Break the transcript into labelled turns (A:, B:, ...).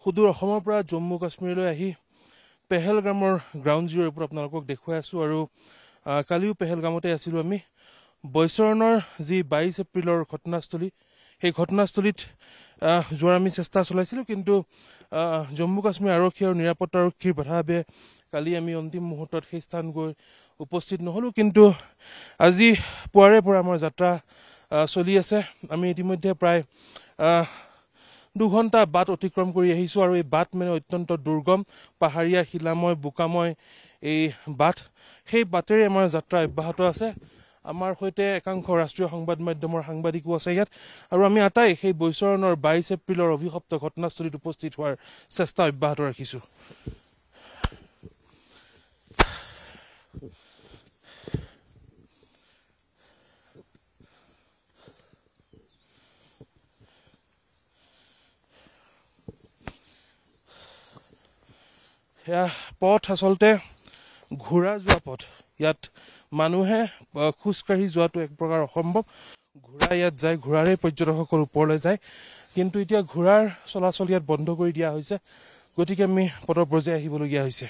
A: সুদূৰ অসমৰ পৰা জম্মু কাশ্মীৰলৈ আহি পেহেলগামৰ গ্ৰাউণ্ড জিৰোৰ ওপৰত আপোনালোকক দেখুৱাই আছোঁ আৰু কালিও পেহেলগামতে আছিলোঁ আমি বৈচৰণৰ যি 22 এপ্ৰিলৰ ঘটনাস্থলী সেই ঘটনাস্থলীত যোৱাৰ আমি চেষ্টা চলাইছিলোঁ কিন্তু জম্মু কাশ্মীৰ আৰক্ষী আৰু নিৰাপত্তা আৰক্ষীৰ বাধাভাৱে কালি আমি অন্তিম মুহূৰ্তত সেই স্থান গৈ উপস্থিত নহ'লোঁ কিন্তু আজি পুৱাৰে পৰা আমাৰ যাত্ৰা চলি আছে আমি ইতিমধ্যে প্ৰায় 2 ঘণ্টা বাট অতিক্ৰম কৰি আহিছোঁ আৰু এই বাট মানে অত্যন্ত দুৰ্গম পাহাৰীয়া শিলাময় বোকাময় এই বাট সেই বাটেৰে আমাৰ যাত্ৰা অব্যাহত আছে আমাৰ সৈতে একাংশ ৰাষ্ট্ৰীয় সংবাদ মাধ্যমৰ সাংবাদিকো আছে ইয়াত আৰু আমি আটাই সেই বৈচৰণৰ 22 এপ্ৰিলৰ অভিশপ্ত ঘটনাস্থলীত উপস্থিত হোৱাৰ চেষ্টা অব্যাহত ৰাখিছোঁ পথ আচলতে ঘোঁৰা যোৱা পথ ইয়াত মানুহে খোজকাঢ়ি যোৱাটো এক প্ৰকাৰ অসম্ভৱ ঘোঁৰা ইয়াত যায় ঘোঁৰাৰে পৰ্যটকসকল ওপৰলৈ যায় কিন্তু এতিয়া ঘোঁৰাৰ চলাচল ইয়াত বন্ধ কৰি দিয়া হৈছে গতিকে আমি পথৰ পৰ্যায় আহিবলগীয়া হৈছে